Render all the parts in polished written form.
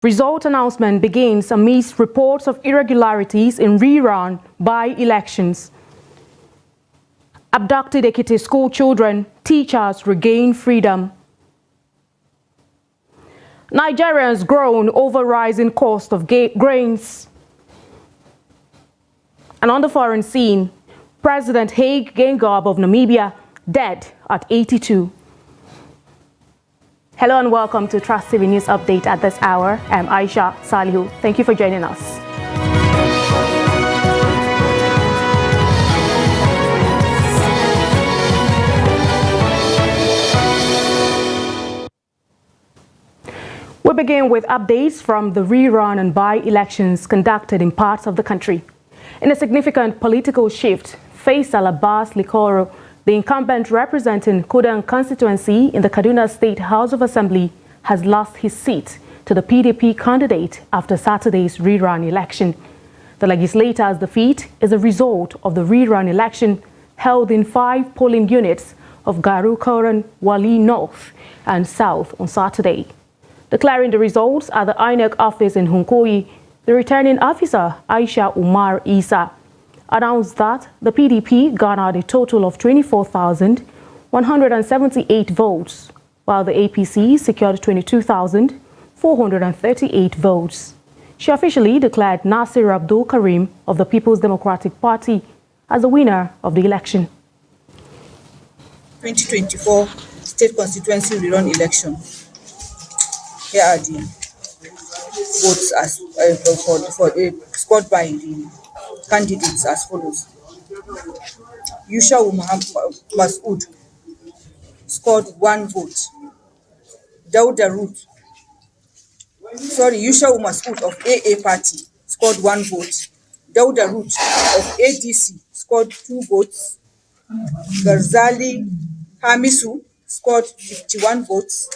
Result announcement begins amidst reports of irregularities in rerun by-elections. Abducted Ekiti school children, teachers regain freedom. Nigerians groan over rising cost of grains. And on the foreign scene, President Hage Geingob of Namibia dead at 82. Hello and welcome to Trust TV News Update at this hour. I'm Aisha Salihu. Thank you for joining us. We begin with updates from the rerun and by-elections conducted in parts of the country. In a significant political shift, Faisal Abbas Likoro, the incumbent representing Kudan constituency in the Kaduna State House of Assembly, has lost his seat to the PDP candidate after Saturday's rerun election. The legislator's defeat is a result of the rerun election held in 5 polling units of Garu Koran, Wali North and South on Saturday. Declaring the results at the INEC office in Hunkoyi, the returning officer, Aisha Umar Isa, announced that the PDP garnered a total of 24,178 votes, while the APC secured 22,438 votes. She officially declared Nasir Abdul Karim of the People's Democratic Party as the winner of the election. 2024 State Constituency Rerun Election. Here are the votes as scored by the candidates as follows. Yusha Masood scored 1 vote. Yusha Masood of AA Party scored 1 vote. Dauda Root of ADC scored 2 votes. Garzali Hamisu scored 51 votes.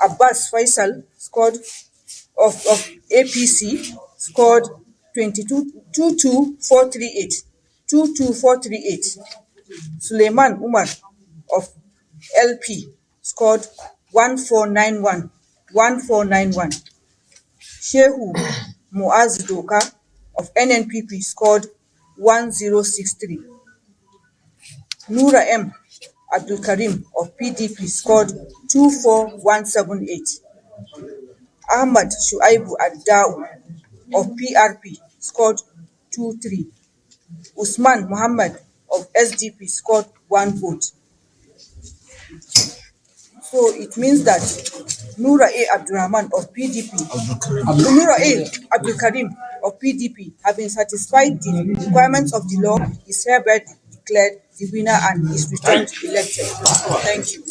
Abbas Faisal scored of APC scored 22438. Suleiman Umar of LP scored 1491. Shehu Muaz Doka of NNPP scored 1063. Nura M. Abdul Karim of PDP scored 24178. Ahmad Shuaibu Addao of PRP scored 23. Usman Muhammad of SDP scored 1 vote. So it means that Nura A. Abdurrahman of PDP, Nura A. Abdul Karim of PDP, having satisfied the requirements of the law, is hereby declared the winner and is returned elected. Thank you.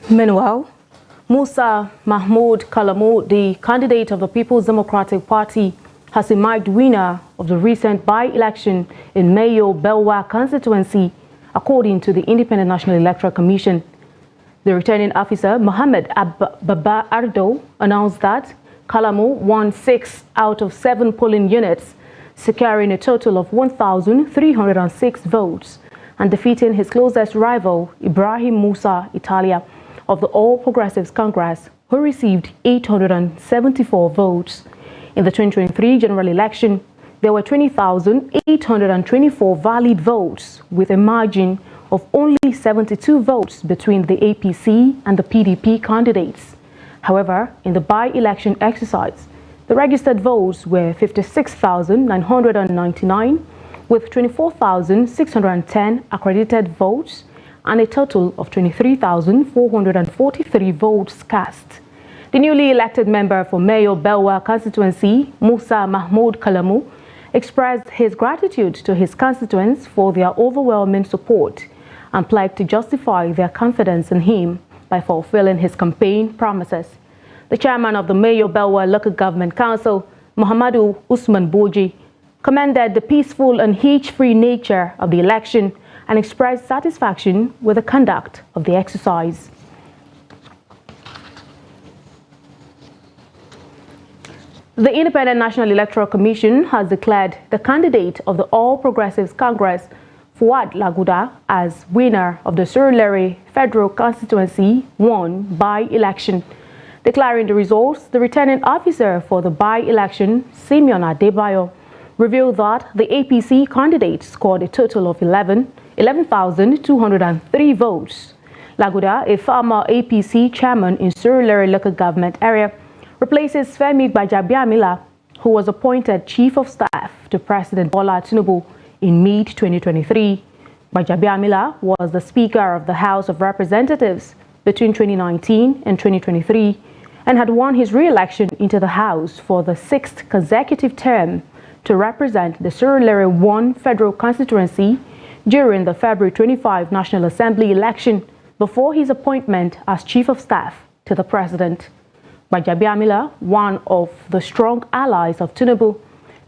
Meanwhile, Musa Mahmoud Kalamu, the candidate of the People's Democratic Party, has emerged winner of the recent by-election in Mayo Belwa constituency, according to the Independent National Electoral Commission. The returning officer, Mohammed Baba Ardo, announced that Kalamu won 6 out of 7 polling units, securing a total of 1,306 votes and defeating his closest rival, Ibrahim Musa Italia, of the All Progressives Congress, who received 874 votes. In the 2023 general election, there were 20,824 valid votes, with a margin of only 72 votes between the APC and the PDP candidates. However, in the by-election exercise, the registered votes were 56,999, with 24,610 accredited votes and a total of 23,443 votes cast. The newly elected member for Mayo Belwa constituency, Musa Mahmoud Kalamu, expressed his gratitude to his constituents for their overwhelming support and pledged to justify their confidence in him by fulfilling his campaign promises. The chairman of the Mayo Belwa Local Government Council, Muhammadu Usman Boji, commended the peaceful and hitch-free nature of the election and expressed satisfaction with the conduct of the exercise. The Independent National Electoral Commission has declared the candidate of the All Progressives Congress Fuad Laguda as winner of the Surulere Federal Constituency 1 by-election. Declaring the results, the returning officer for the by-election, Simeon Adebayo, revealed that the APC candidate scored a total of 11,203 votes. Laguda, a former APC chairman in Surulere local government area, replaces Femi Gbajabiamila, who was appointed Chief of Staff to President Bola Tinubu in mid-2023. Gbajabiamila was the Speaker of the House of Representatives between 2019 and 2023 and had won his re-election into the House for the 6th consecutive term to represent the Surulere 1 federal constituency during the February 25 National Assembly election before his appointment as Chief of Staff to the President. Gbajabiamila, one of the strong allies of Tinubu,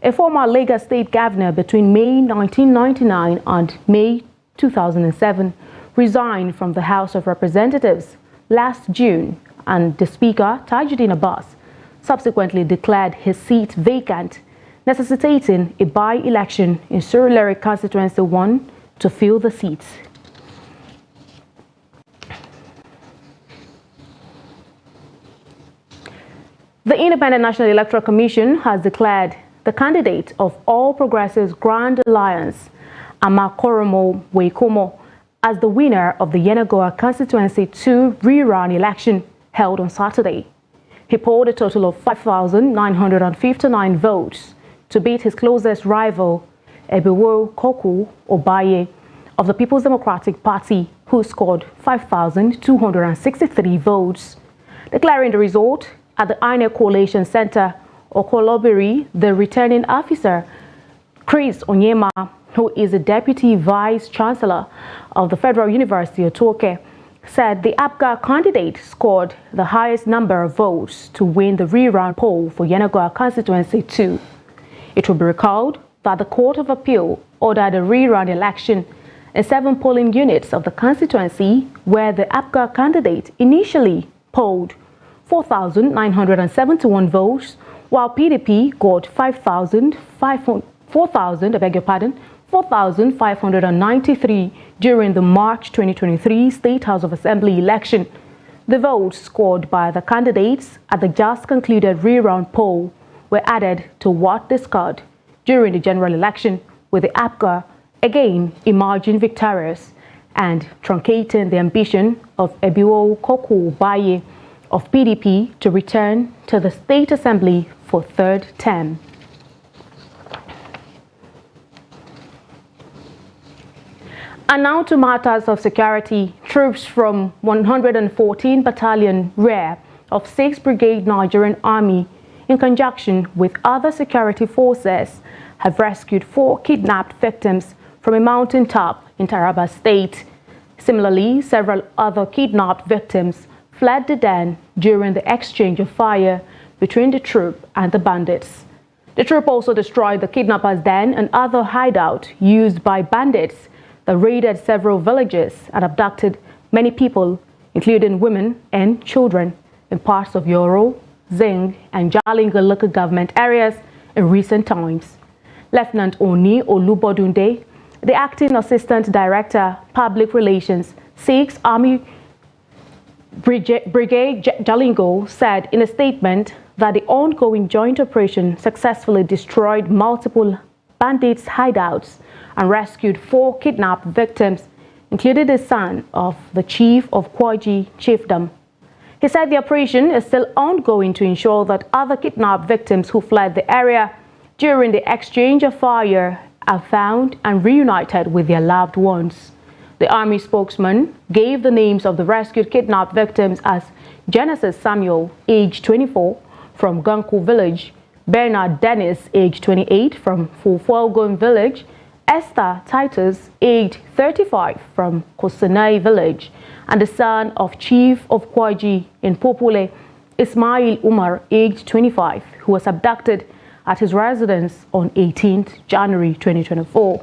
a former Lagos State governor between May 1999 and May 2007, resigned from the House of Representatives last June, and the Speaker, Tajuddin Abbas, subsequently declared his seat vacant, necessitating a by-election in Surulere Constituency 1 to fill the seats. The Independent National Electoral Commission has declared the candidate of All Progressives Grand Alliance, Amakoromo Weikomo, as the winner of the Yenagoa Constituency 2 rerun election held on Saturday. He polled a total of 5,959 votes to beat his closest rival, Ebewo Koku Obaye, of the People's Democratic Party, who scored 5,263 votes. Declaring the result at the INEC Coalition Center, Okolobiri, the returning officer, Chris Onyema, who is the Deputy Vice Chancellor of the Federal University of Toke, said the APGA candidate scored the highest number of votes to win the rerun poll for Yenagoa Constituency 2. It will be recalled that the Court of Appeal ordered a rerun election in 7 polling units of the constituency where the APGA candidate initially polled 4,971 votes, while PDP got 4,593 during the March 2023 State House of Assembly election. The votes scored by the candidates at the just concluded rerun poll were added to what they scored during the general election, with the APGA again emerging victorious and truncating the ambition of Ebewo Koku Baye of PDP to return to the State Assembly for 3rd term. And now to matters of security. Troops from 114 Battalion Rear of 6th Brigade Nigerian Army, in conjunction with other security forces, have rescued 4 kidnapped victims from a mountaintop in Taraba State. Similarly, several other kidnapped victims fled the den during the exchange of fire between the troop and the bandits. The troop also destroyed the kidnappers' den and other hideout used by bandits that raided several villages and abducted many people, including women and children, in parts of Yoro, Zing, and Jalingo local government areas in recent times. Lieutenant Oni Olubodunde, the Acting Assistant Director, Public Relations, 6th Army Brigade Jalingo, said in a statement that the ongoing joint operation successfully destroyed multiple bandits' hideouts and rescued 4 kidnapped victims, including the son of the chief of Kwaji Chiefdom. He said the operation is still ongoing to ensure that other kidnapped victims who fled the area during the exchange of fire are found and reunited with their loved ones. The Army spokesman gave the names of the rescued kidnapped victims as Genesis Samuel, age 24, from Ganku village, Bernard Dennis, age 28, from Fulfolgon village, Esther Titus, age 35, from Kosanai village, and the son of Chief of Kwaji in Popule, Ismail Umar, age 25, who was abducted at his residence on 18th January 2024.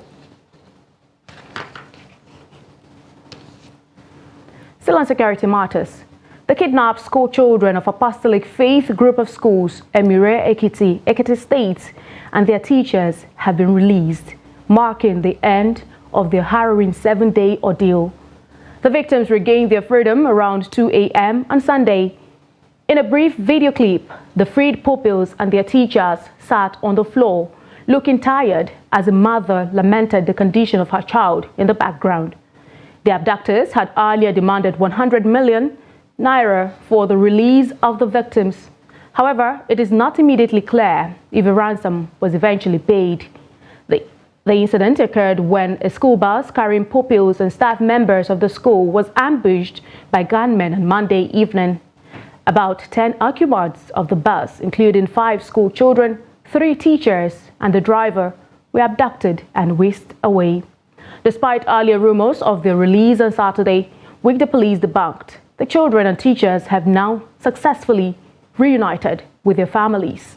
Still on security matters, the kidnapped school children of Apostolic Faith Group of Schools, Emire Ekiti, Ekiti State, and their teachers have been released, marking the end of their harrowing 7-day ordeal. The victims regained their freedom around 2 a.m. on Sunday. In a brief video clip, the freed pupils and their teachers sat on the floor, looking tired as a mother lamented the condition of her child in the background. The abductors had earlier demanded 100 million naira for the release of the victims. However, it is not immediately clear if a ransom was eventually paid. The incident occurred when a school bus carrying pupils and staff members of the school was ambushed by gunmen on Monday evening. About 10 occupants of the bus, including 5 school children, 3 teachers, and the driver, were abducted and whisked away. Despite earlier rumors of their release on Saturday, which the police debunked, the children and teachers have now successfully reunited with their families.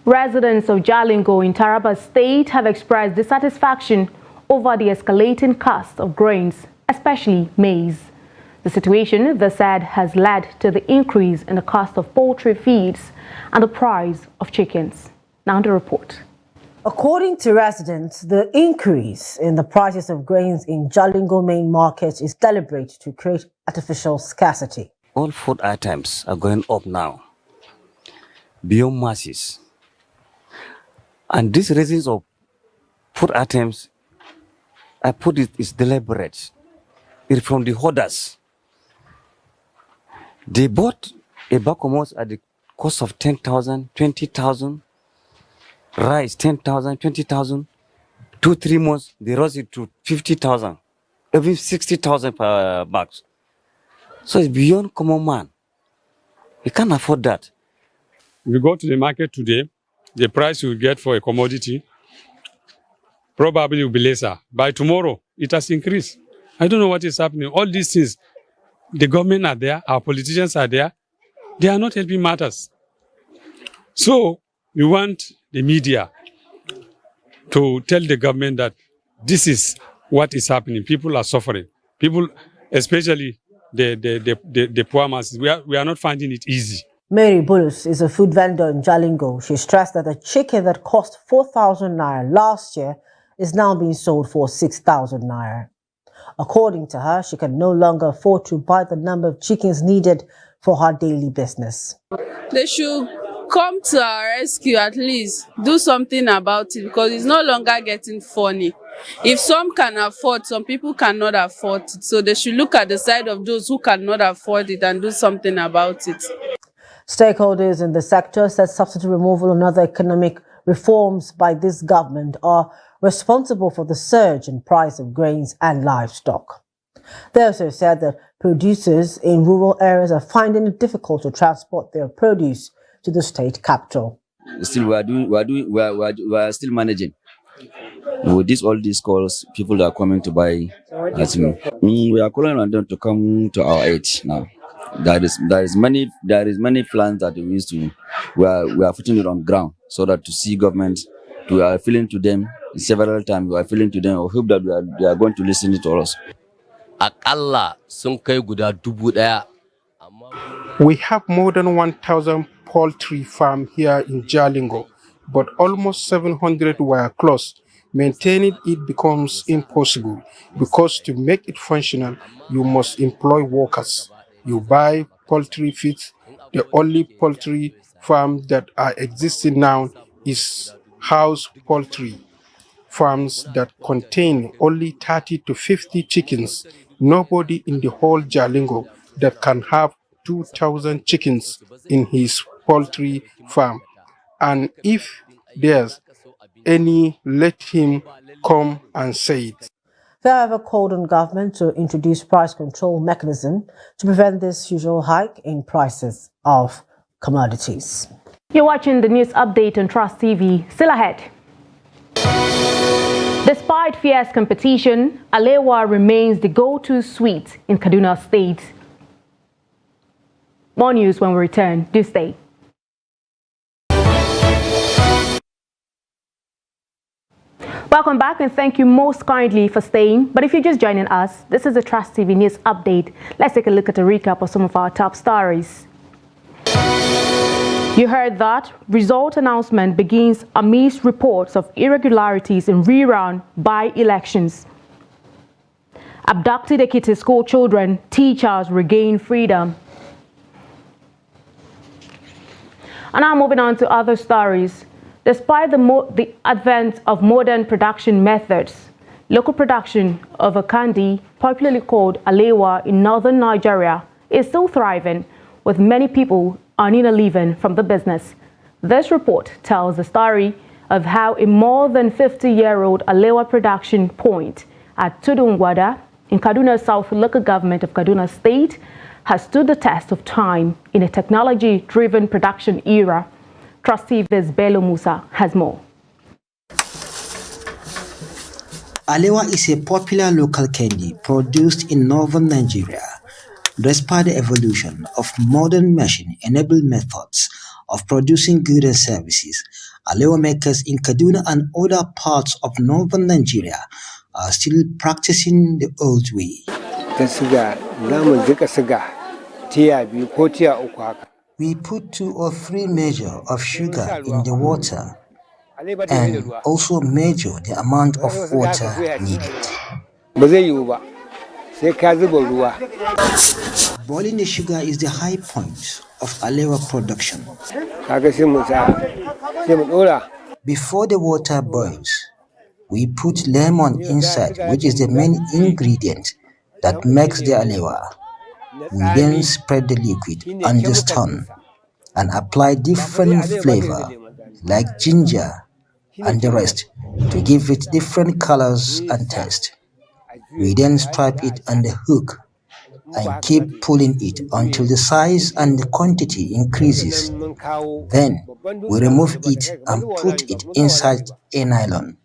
Residents of Jalingo in Taraba State have expressed dissatisfaction over the escalating cost of grains, especially maize. The situation, they said, has led to the increase in the cost of poultry feeds and the price of chickens. Now the report. According to residents, the increase in the prices of grains in Jalingo main market is deliberate to create artificial scarcity. All food items are going up now, beyond masses. And this raising of food items, I put it is deliberate. It's from the hoarders. They bought a bag of maize at the cost of 10,000, 20,000. Rice, 10,000, 20,000. 2-3 months, they raised it to 50,000, even 60,000 per bag. So it's beyond common man. You can't afford that. If you go to the market today, the price you get for a commodity probably will be lesser. By tomorrow, it has increased. I don't know what is happening. All these things, the government are there, our politicians are there. They are not helping matters. So we want the media to tell the government that this is what is happening. People are suffering. People, especially the poor masses, we are not finding it easy. Mary Bulus is a food vendor in Jalingo. She stressed that a chicken that cost 4,000 naira last year is now being sold for 6,000 naira. According to her, she can no longer afford to buy the number of chickens needed for her daily business. They should come to our rescue, at least do something about it, because it's no longer getting funny. If some can afford, some people cannot afford it. So they should look at the side of those who cannot afford it and do something about it. Stakeholders in the sector said subsidy removal and other economic reforms by this government are responsible for the surge in price of grains and livestock. They also said that producers in rural areas are finding it difficult to transport their produce to the state capital. Still, we are still managing. With all these calls, people that are coming to buy. We are calling on them to come to our aid now. There is many plans that we used to. We are putting it on ground so that to see government, we are appealing to them several times. We are appealing to them. I hope that they are going to listen to us. We have more than 1,000 poultry farms here in Jalingo, but almost 700 were closed. Maintaining it becomes impossible because to make it functional, you must employ workers. You buy poultry feed. The only poultry farm that are existing now is house poultry farms that contain only 30 to 50 chickens. Nobody in the whole Jalingo that can have 2,000 chickens in his poultry farm. And if there's any, let him come and say it. They have called on government to introduce price control mechanism to prevent this usual hike in prices of commodities. You're watching the news update on Trust TV. Still ahead. Despite fierce competition, Alewa remains the go-to sweet in Kaduna State. More news when we return. Do stay. Welcome back and thank you most kindly for staying. But if you're just joining us, this is the Trust TV News Update. Let's take a look at a recap of some of our top stories. You heard that result announcement begins amidst reports of irregularities in rerun by-elections. Abducted Ekiti school children, teachers regain freedom. And now moving on to other stories. Despite the advent of modern production methods, local production of a candy, popularly called alewa in northern Nigeria, is still thriving, with many people earning a living from the business. This report tells the story of how a more than 50-year-old alewa production point at Tudungwada in Kaduna South local government of Kaduna State has stood the test of time in a technology-driven production era. Trust TV's Bello Musa has more. Alewa is a popular local candy produced in northern Nigeria. Despite the evolution of modern machine-enabled methods of producing goods and services, alewa makers in Kaduna and other parts of northern Nigeria are still practicing the old way. We put 2 or 3 measures of sugar in the water and also measure the amount of water needed. Boiling the sugar is the high point of alewa production. Before the water boils, we put lemon inside, which is the main ingredient that makes the alewa. We then spread the liquid on the stone and apply different flavor like ginger and the rest to give it different colors and taste. We then strap it on the hook and keep pulling it until the size and the quantity increases. Then we remove it and put it inside a nylon.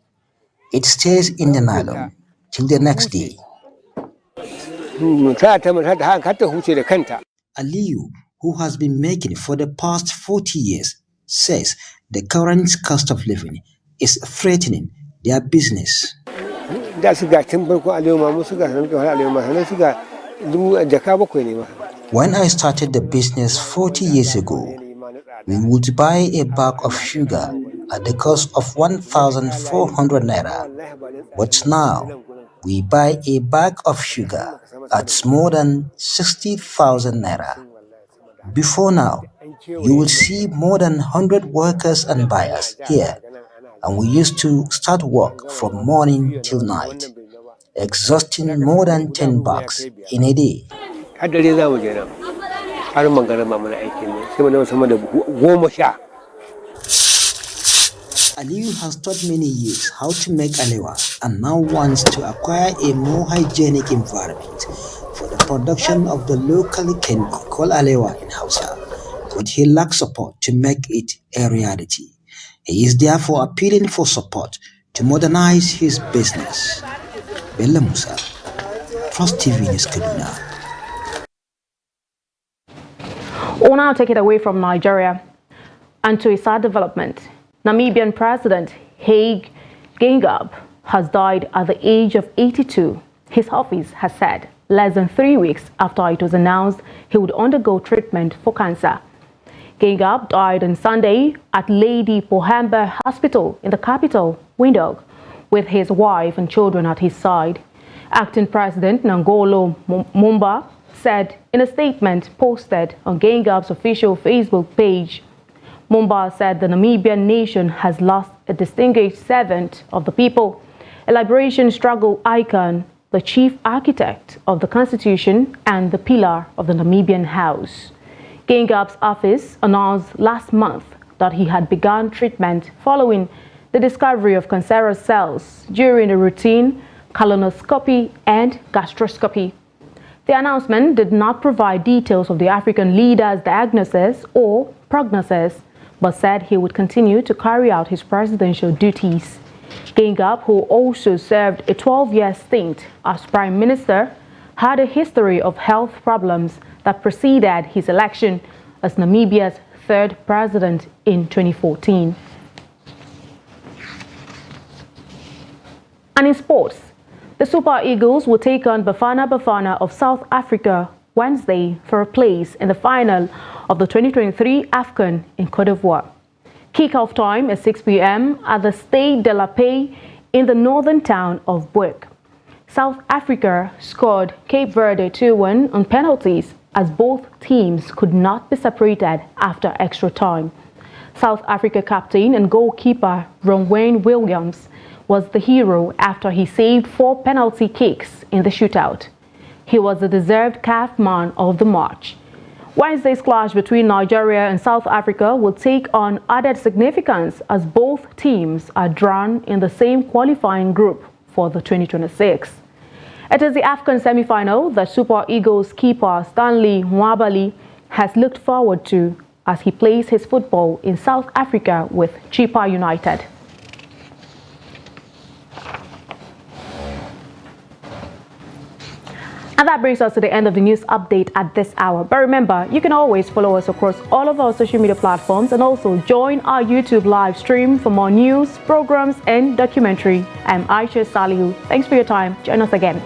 It stays in the nylon till the next day. Aliyu, who has been making for the past 40 years, says the current cost of living is threatening their business. When I started the business 40 years ago, we would buy a bag of sugar at the cost of 1,400 naira. But now, we buy a bag of sugar at more than 60,000 naira. Before now, you will see more than 100 workers and buyers here, and we used to start work from morning till night, exhausting more than 10 bucks in a day. Aliyu has taught many youths how to make alewa and now wants to acquire a more hygienic environment for the production of the local candy called alewa in Hausa, but he lacks support to make it a reality. He is therefore appealing for support to modernize his business. Bello Musa, Trust TV News Kaduna. We'll now take it away from Nigeria and to a sad development. Namibian President Hage Geingob has died at the age of 82. His office has said less than 3 weeks after it was announced he would undergo treatment for cancer. Geingob died on Sunday at Lady Pohamba Hospital in the capital, Windhoek, with his wife and children at his side. Acting President Nangolo Mumba said in a statement posted on Geingob's official Facebook page. Mumba said the Namibian nation has lost a distinguished servant of the people, a liberation struggle icon, the chief architect of the constitution and the pillar of the Namibian House. Geingob's office announced last month that he had begun treatment following the discovery of cancerous cells during a routine colonoscopy and gastroscopy. The announcement did not provide details of the African leader's diagnosis or prognosis, but said he would continue to carry out his presidential duties. Geingob, who also served a 12-year stint as prime minister, had a history of health problems that preceded his election as Namibia's third president in 2014. And in sports, the Super Eagles will take on Bafana Bafana of South Africa Wednesday for a place in the final of the 2023 AFCON in Cote d'Ivoire. Kickoff time is 6 p.m. at the Stade de la Paix in the northern town of Bourg. South Africa scored Cape Verde 2-1 on penalties as both teams could not be separated after extra time. South Africa captain and goalkeeper Ronwen Williams was the hero after he saved 4 penalty kicks in the shootout. He was the deserved CAF man of the match. Wednesday's clash between Nigeria and South Africa will take on added significance as both teams are drawn in the same qualifying group for the 2026. It is the AFCON semi-final that Super Eagles keeper Stanley Nwabali has looked forward to as he plays his football in South Africa with Chippa United. And that brings us to the end of the news update at this hour. But remember, you can always follow us across all of our social media platforms and also join our YouTube live stream for more news, programs, and documentary. I'm Aisha Salihu. Thanks for your time. Join us again.